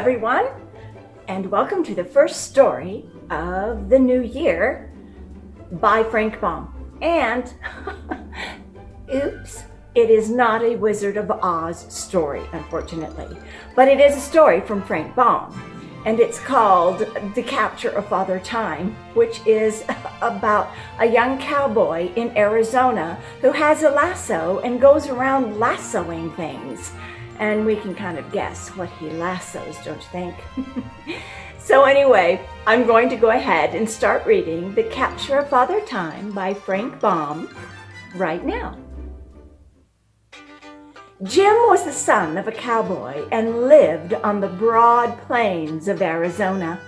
everyone, and welcome to the first story of the new year by Frank Baum. And, oops, it is not a Wizard of Oz story, unfortunately, but it is a story from Frank Baum, and it's called The Capture of Father Time, which is about a young cowboy in Arizona who has a lasso and goes around lassoing things. And we can kind of guess what he lassos, don't you think? So anyway, I'm going to go ahead and start reading The Capture of Father Time by Frank Baum right now. Jim was the son of a cowboy and lived on the broad plains of Arizona.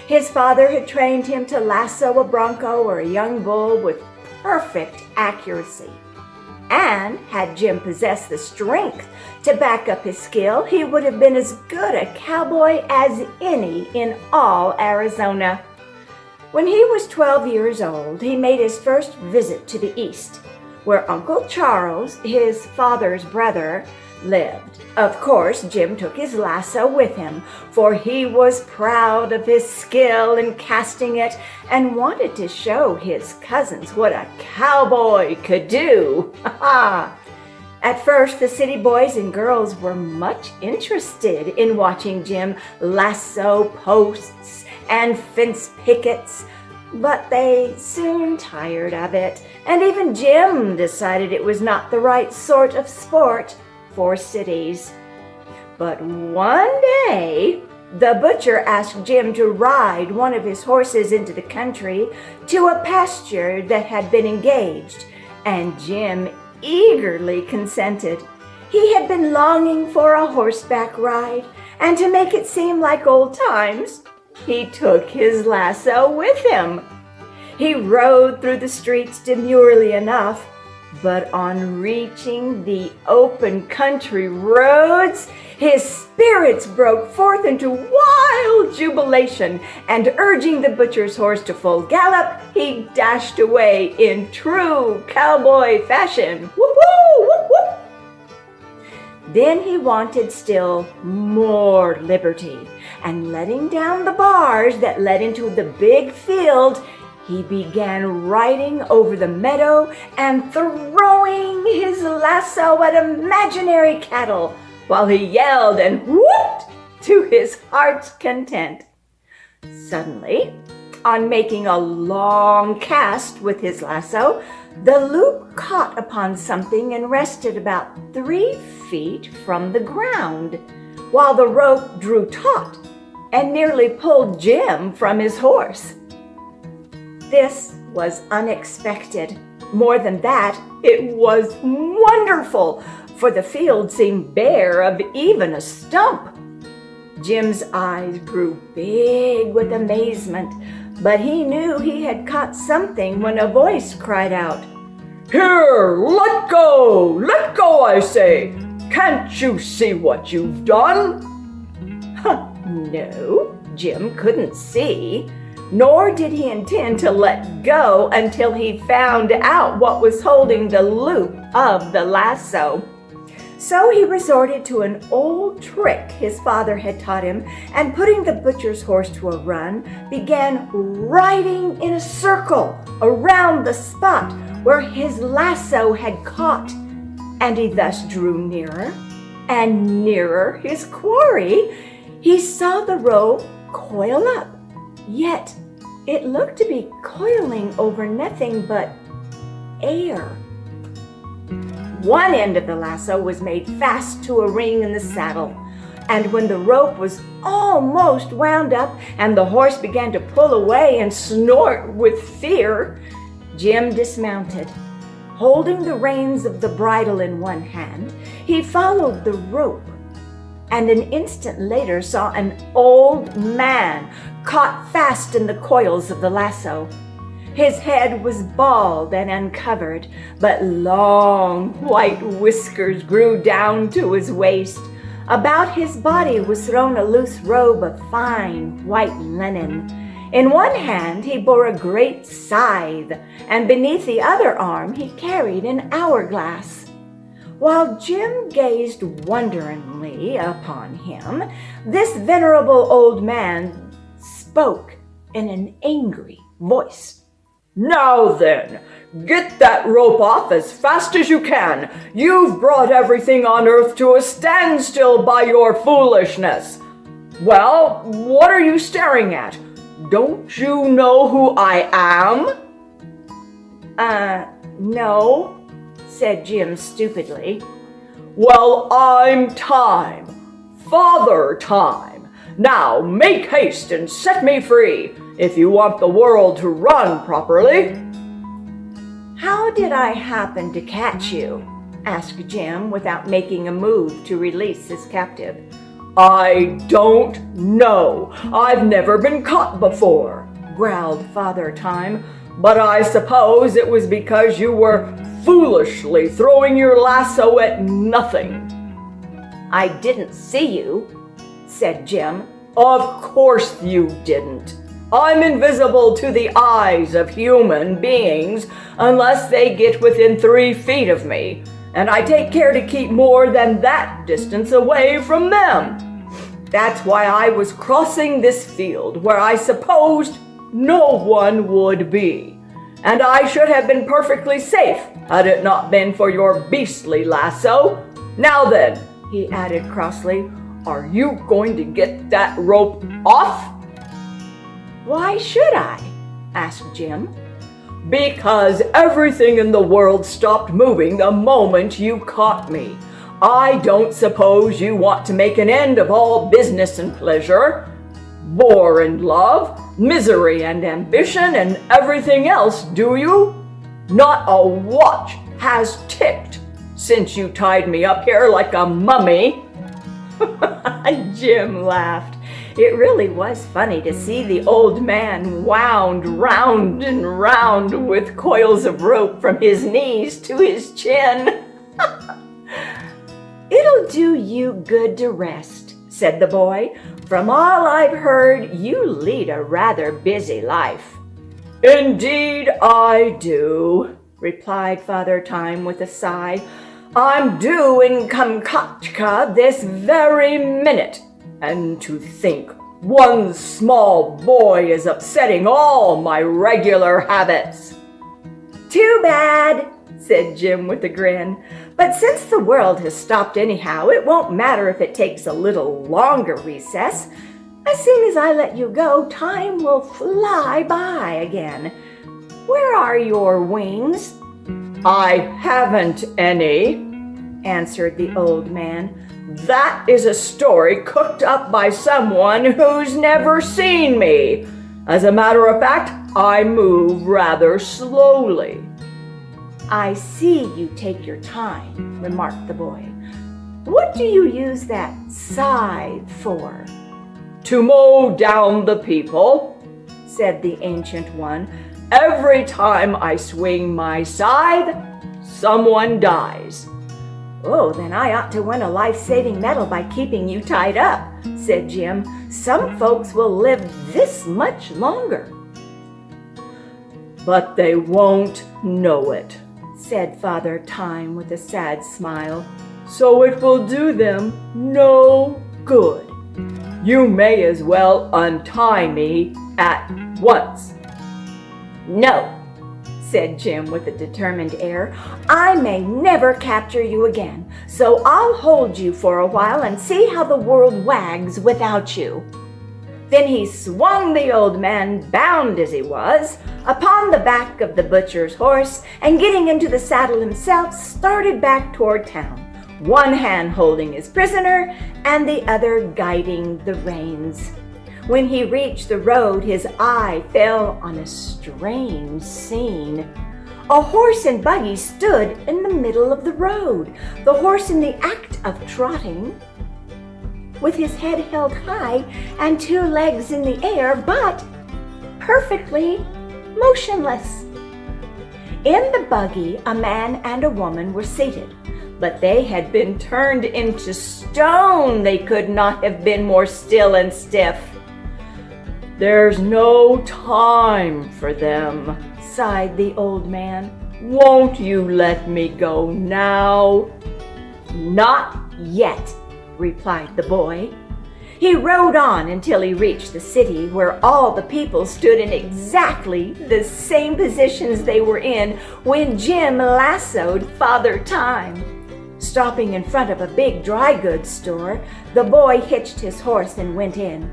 His father had trained him to lasso a bronco or a young bull with perfect accuracy. And had Jim possessed the strength to back up his skill, he would have been as good a cowboy as any in all Arizona. When he was 12 years old, he made his first visit to the east, where Uncle Charles, his father's brother, lived. Of course, Jim took his lasso with him, for he was proud of his skill in casting it and wanted to show his cousins what a cowboy could do. At first, the city boys and girls were much interested in watching Jim lasso posts and fence pickets, but they soon tired of it, and even Jim decided it was not the right sort of sport for cities. But one day, the butcher asked Jim to ride one of his horses into the country to a pasture that had been engaged, and Jim eagerly consented. He had been longing for a horseback ride, and to make it seem like old times, he took his lasso with him. He rode through the streets demurely enough, but on reaching the open country roads, his spirits broke forth into wild jubilation, and urging the butcher's horse to full gallop, he dashed away in true cowboy fashion. Woo-hoo! Whoop-whoop! Then he wanted still more liberty, and letting down the bars that led into the big field, he began riding over the meadow and throwing his lasso at imaginary cattle while he yelled and whooped to his heart's content. Suddenly, on making a long cast with his lasso, the loop caught upon something and rested about 3 feet from the ground, while the rope drew taut and nearly pulled Jim from his horse. This was unexpected. More than that, it was wonderful, for the field seemed bare of even a stump. Jim's eyes grew big with amazement, but he knew he had caught something when a voice cried out, "Here, let go! Let go, I say! Can't you see what you've done?" No, Jim couldn't see. Nor did he intend to let go until he found out what was holding the loop of the lasso. So he resorted to an old trick his father had taught him, and putting the butcher's horse to a run, began riding in a circle around the spot where his lasso had caught, and he thus drew nearer and nearer his quarry. He saw the rope coil up, yet it looked to be coiling over nothing but air. One end of the lasso was made fast to a ring in the saddle, and when the rope was almost wound up and the horse began to pull away and snort with fear, Jim dismounted. Holding the reins of the bridle in one hand, he followed the rope, and an instant later saw an old man caught fast in the coils of the lasso. His head was bald and uncovered, but long white whiskers grew down to his waist. About his body was thrown a loose robe of fine white linen. In one hand he bore a great scythe, and beneath the other arm he carried an hourglass. While Jim gazed wonderingly upon him, this venerable old man spoke in an angry voice. "Now then, get that rope off as fast as you can. You've brought everything on earth to a standstill by your foolishness. Well, what are you staring at? Don't you know who I am?" No, said Jim stupidly. "Well, I'm Time, Father Time. Now make haste and set me free, if you want the world to run properly." "How did I happen to catch you?" asked Jim without making a move to release his captive. "I don't know. I've never been caught before," growled Father Time, "but I suppose it was because you were foolishly throwing your lasso at nothing." "I didn't see you," said Jim. "Of course you didn't. I'm invisible to the eyes of human beings unless they get within 3 feet of me, and I take care to keep more than that distance away from them. That's why I was crossing this field where I supposed no one would be, and I should have been perfectly safe had it not been for your beastly lasso. Now then," he added crossly, "are you going to get that rope off?" "Why should I?" asked Jim. "Because everything in the world stopped moving the moment you caught me. I don't suppose you want to make an end of all business and pleasure, war and love, misery and ambition, and everything else, do you? Not a watch has ticked since you tied me up here like a mummy." Jim laughed. It really was funny to see the old man wound round and round with coils of rope from his knees to his chin. "It'll do you good to rest," said the boy. "From all I've heard, you lead a rather busy life." "Indeed I do," replied Father Time with a sigh. "I'm due in Kamchatka this very minute, and to think one small boy is upsetting all my regular habits." "Too bad," said Jim with a grin. "But since the world has stopped anyhow, it won't matter if it takes a little longer recess. As soon as I let you go, time will fly by again. Where are your wings?" "I haven't any," answered the old man. "That is a story cooked up by someone who's never seen me. As a matter of fact, I move rather slowly." "I see you take your time," remarked the boy. "What do you use that scythe for?" "To mow down the people," said the ancient one. "Every time I swing my scythe, someone dies." "Oh, then I ought to win a life-saving medal by keeping you tied up," said Jim. "Some folks will live this much longer." "But they won't know it," said Father Time with a sad smile. "So it will do them no good. You may as well untie me at once." "No," said Jim with a determined air. "I may never capture you again, so I'll hold you for a while and see how the world wags without you." Then he swung the old man, bound as he was, upon the back of the butcher's horse, and getting into the saddle himself, started back toward town, one hand holding his prisoner and the other guiding the reins. When he reached the road, his eye fell on a strange scene. A horse and buggy stood in the middle of the road, the horse in the act of trotting, with his head held high and 2 legs in the air, but perfectly motionless. In the buggy, a man and a woman were seated, but they had been turned into stone. They could not have been more still and stiff. "There's no time for them," sighed the old man. "Won't you let me go now?" "Not yet," replied the boy. He rode on until he reached the city, where all the people stood in exactly the same positions they were in when Jim lassoed Father Time. Stopping in front of a big dry goods store, the boy hitched his horse and went in.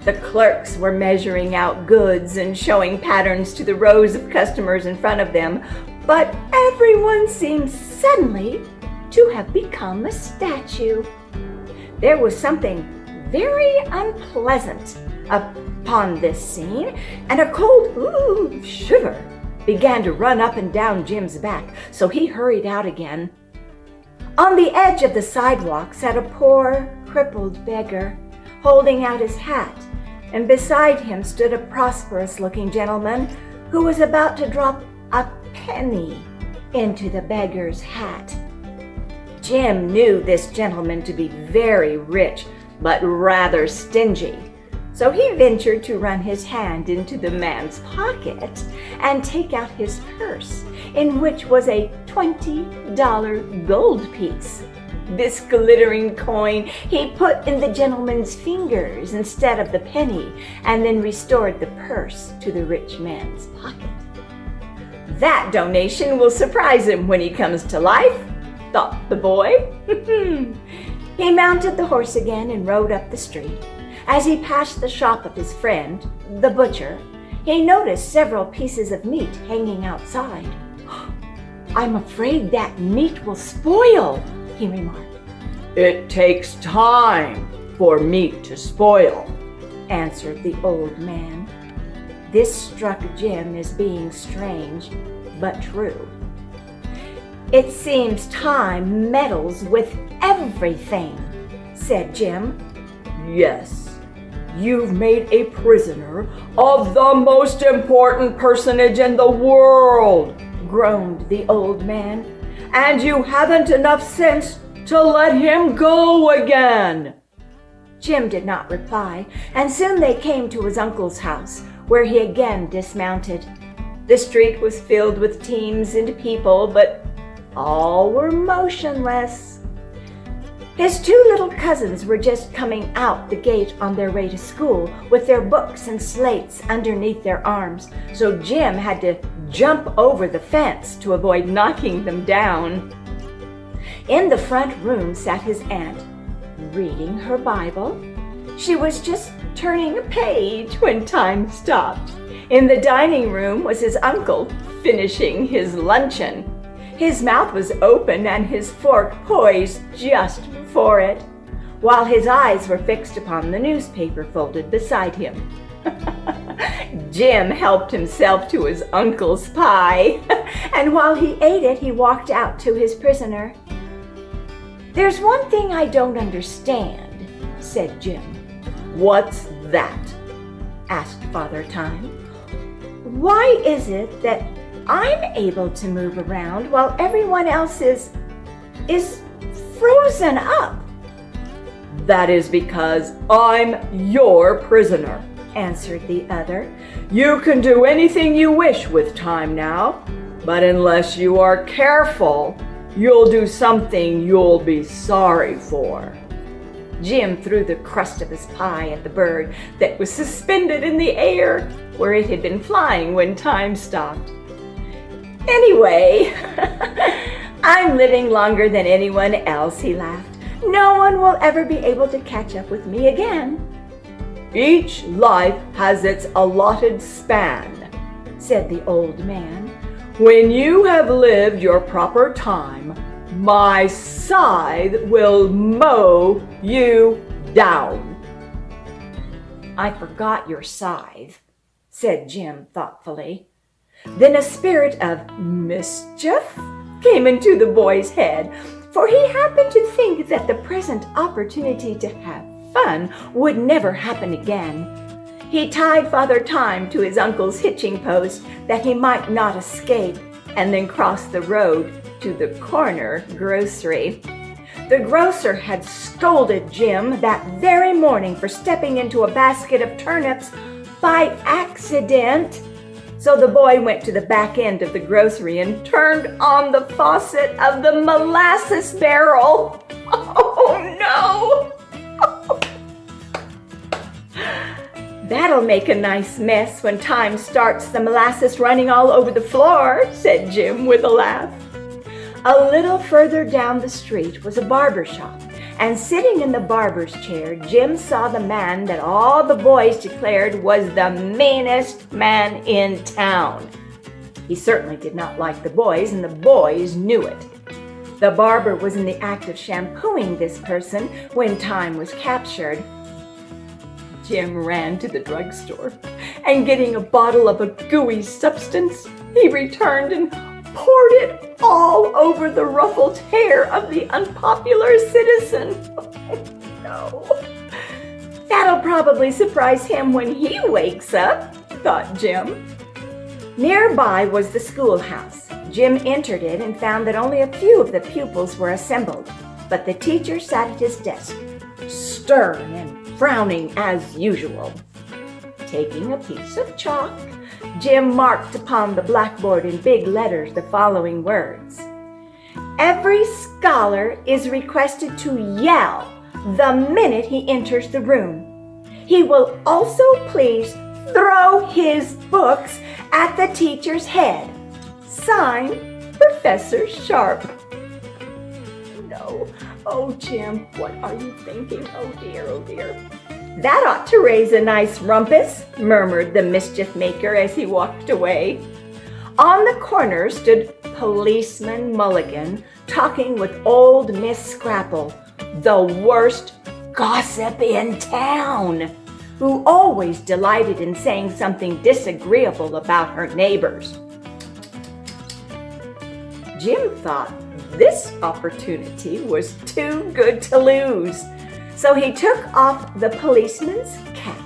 The clerks were measuring out goods and showing patterns to the rows of customers in front of them, but everyone seemed suddenly to have become a statue. There was something very unpleasant upon this scene, and a cold shiver began to run up and down Jim's back, so he hurried out again. On the edge of the sidewalk sat a poor, crippled beggar, holding out his hat, and beside him stood a prosperous-looking gentleman who was about to drop a penny into the beggar's hat. Jim knew this gentleman to be very rich, but rather stingy, so he ventured to run his hand into the man's pocket and take out his purse, in which was a $20 gold piece. This glittering coin he put in the gentleman's fingers instead of the penny, and then restored the purse to the rich man's pocket. "That donation will surprise him when he comes to life," thought the boy. He mounted the horse again and rode up the street. As he passed the shop of his friend, the butcher, he noticed several pieces of meat hanging outside. "I'm afraid that meat will spoil," he remarked. "It takes time for meat to spoil," answered the old man. This struck Jim as being strange, but true. "It seems time meddles with everything," said Jim. "Yes, you've made a prisoner of the most important personage in the world," groaned the old man, "and you haven't enough sense to let him go again." Jim did not reply, and soon they came to his uncle's house, where he again dismounted. The street was filled with teams and people, but all were motionless. His two little cousins were just coming out the gate on their way to school with their books and slates underneath their arms, so Jim had to jump over the fence to avoid knocking them down. In the front room sat his aunt, reading her Bible. She was just turning a page when time stopped. In the dining room was his uncle, finishing his luncheon. His mouth was open and his fork poised just before it, while his eyes were fixed upon the newspaper folded beside him. Jim helped himself to his uncle's pie, and while he ate it, he walked out to his prisoner. "There's one thing I don't understand," said Jim. "What's that?" asked Father Time. "Why is it that I'm able to move around while everyone else is frozen up?" "That is because I'm your prisoner," answered the other. "You can do anything you wish with time now, but unless you are careful, you'll do something you'll be sorry for." Jim threw the crust of his pie at the bird that was suspended in the air, where it had been flying when time stopped. "Anyway, I'm living longer than anyone else," he laughed. "No one will ever be able to catch up with me again." "Each life has its allotted span," said the old man. "When you have lived your proper time, my scythe will mow you down." "I forgot your scythe," said Jim thoughtfully. Then a spirit of mischief came into the boy's head, for he happened to think that the present opportunity to have fun would never happen again. He tied Father Time to his uncle's hitching post that he might not escape, and then crossed the road to the corner grocery. The grocer had scolded Jim that very morning for stepping into a basket of turnips by accident. So the boy went to the back end of the grocery and turned on the faucet of the molasses barrel. no! That'll make a nice mess when time starts the molasses running all over the floor, said Jim with a laugh. A little further down the street was a barber shop, and sitting in the barber's chair, Jim saw the man that all the boys declared was the meanest man in town. He certainly did not like the boys, and the boys knew it. The barber was in the act of shampooing this person when time was captured. Jim ran to the drugstore, and getting a bottle of a gooey substance, he returned and poured it all over the ruffled hair of the unpopular citizen. Oh, no. That'll probably surprise him when he wakes up, thought Jim. Nearby was the schoolhouse. Jim entered it and found that only a few of the pupils were assembled, but the teacher sat at his desk, stern and frowning as usual. Taking a piece of chalk, Jim marked upon the blackboard in big letters the following words: "Every scholar is requested to yell the minute he enters the room. He will also please throw his books at the teacher's head. Signed, Professor Sharp." No. Oh, Jim, what are you thinking? Oh, dear, oh, dear. That ought to raise a nice rumpus, murmured the mischief maker as he walked away. On the corner stood Policeman Mulligan, talking with old Miss Scrapple, the worst gossip in town, who always delighted in saying something disagreeable about her neighbors. Jim thought this opportunity was too good to lose, so he took off the policeman's cap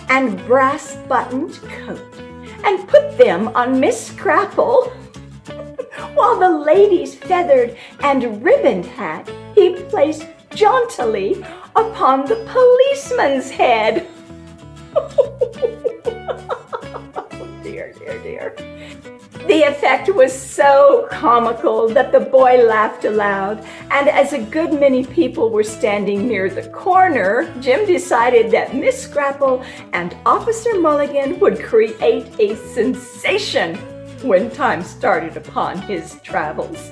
and brass-buttoned coat and put them on Miss Scrapple, while the lady's feathered and ribboned hat he placed jauntily upon the policeman's head. Oh, dear, dear, dear. The effect was so comical that the boy laughed aloud, and as a good many people were standing near the corner, Jim decided that Miss Scrapple and Officer Mulligan would create a sensation when time started upon his travels.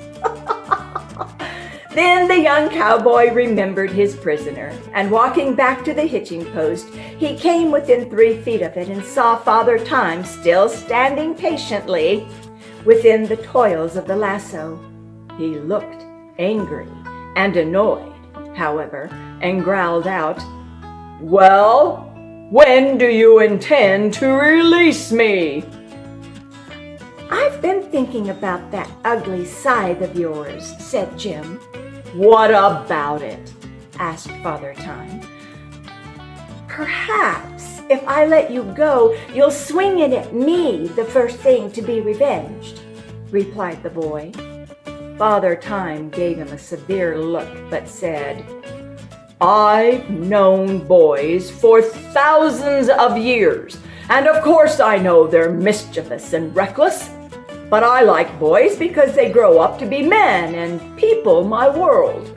Then the young cowboy remembered his prisoner, and walking back to the hitching post, he came within 3 feet of it and saw Father Time still standing patiently within the toils of the lasso. He looked angry and annoyed, however, and growled out, "Well, when do you intend to release me?" "I've been thinking about that ugly scythe of yours," said Jim. "What about it?" asked Father Time. "Perhaps if I let you go, you'll swing it at me the first thing to be revenged," replied the boy. Father Time gave him a severe look, but said, "I've known boys for thousands of years, and of course I know they're mischievous and reckless. But I like boys because they grow up to be men and people my world.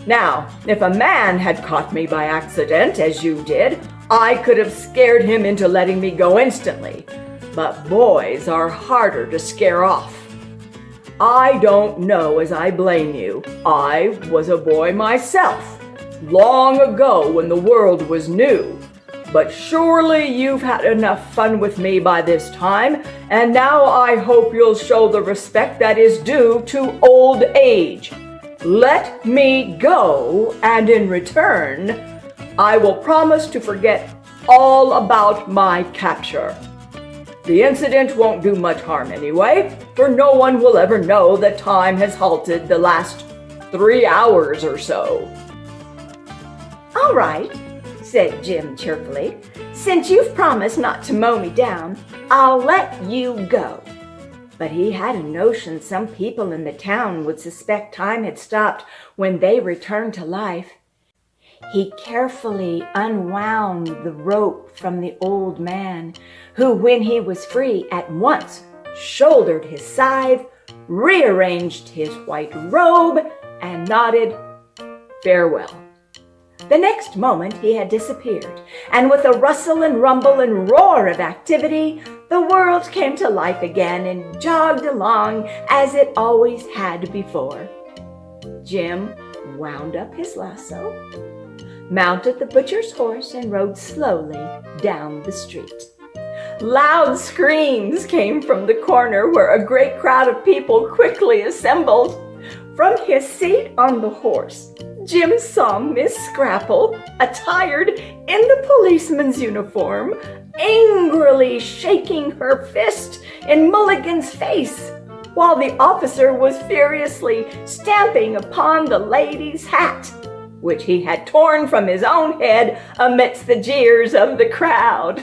Now, if a man had caught me by accident, as you did, I could have scared him into letting me go instantly. But boys are harder to scare off. I don't know as I blame you. I was a boy myself, long ago when the world was new. But surely you've had enough fun with me by this time, and now I hope you'll show the respect that is due to old age. Let me go, and in return, I will promise to forget all about my capture. The incident won't do much harm anyway, for no one will ever know that time has halted the last 3 hours or so." "All right," said Jim cheerfully. "Since you've promised not to mow me down, I'll let you go." But he had a notion some people in the town would suspect time had stopped when they returned to life. He carefully unwound the rope from the old man, who, when he was free, at once shouldered his scythe, rearranged his white robe, and nodded, Farewell." The next moment he had disappeared, and with a rustle and rumble and roar of activity, the world came to life again and jogged along as it always had before. Jim wound up his lasso, mounted the butcher's horse, and rode slowly down the street. Loud screams came from the corner where a great crowd of people quickly assembled. From his seat on the horse, Jim saw Miss Scrapple, attired in the policeman's uniform, angrily shaking her fist in Mulligan's face, while the officer was furiously stamping upon the lady's hat, which he had torn from his own head amidst the jeers of the crowd.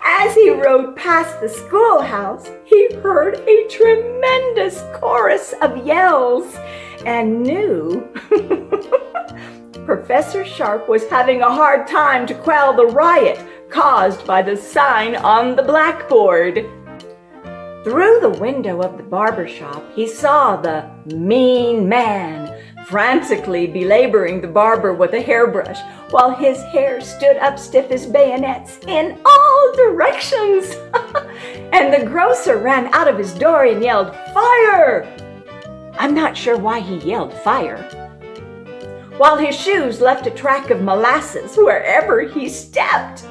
As he rode past the schoolhouse, he heard a tremendous chorus of yells and knew Professor Sharp was having a hard time to quell the riot caused by the sign on the blackboard. Through the window of the barber shop, he saw the mean man frantically belaboring the barber with a hairbrush, while his hair stood up stiff as bayonets in all directions. And the grocer ran out of his door and yelled, "Fire!" I'm not sure why he yelled fire, while his shoes left a track of molasses wherever he stepped.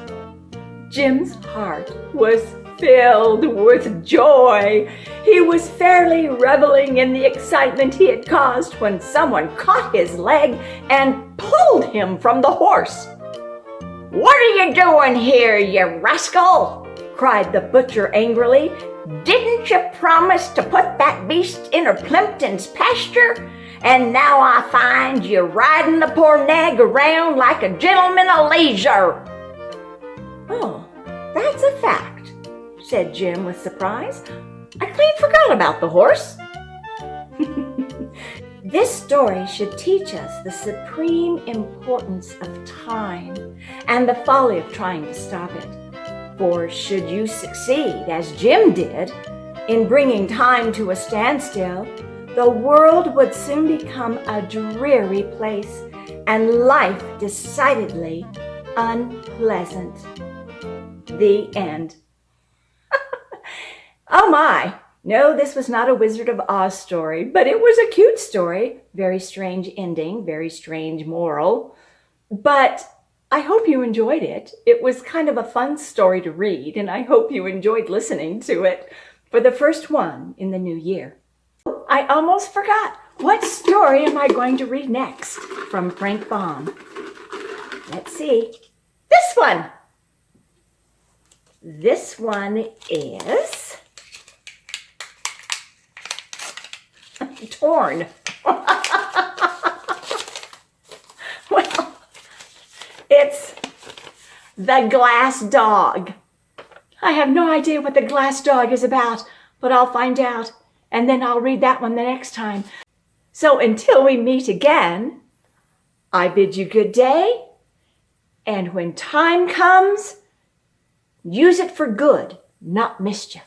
Jim's heart was filled with joy. He was fairly reveling in the excitement he had caused when someone caught his leg and pulled him from the horse. "What are you doing here, you rascal?" cried the butcher angrily. "Didn't you promise to put that beast in her Plimpton's pasture? And now I find you riding the poor nag around like a gentleman of leisure." "Oh, that's a fact," said Jim with surprise. "I clean forgot about the horse." This story should teach us the supreme importance of time and the folly of trying to stop it. For should you succeed, as Jim did, in bringing time to a standstill, the world would soon become a dreary place and life decidedly unpleasant. The end. Oh my! No, this was not a Wizard of Oz story, but it was a cute story. Very strange ending, very strange moral. But I hope you enjoyed it. It was kind of a fun story to read, and I hope you enjoyed listening to it for the first one in the new year. I almost forgot. What story am I going to read next from Frank Baum? Let's see. This one. This one is torn. Well, it's The Glass Dog. I have no idea what The Glass Dog is about, but I'll find out, and then I'll read that one the next time. So until we meet again, I bid you good day, and when time comes, use it for good, not mischief.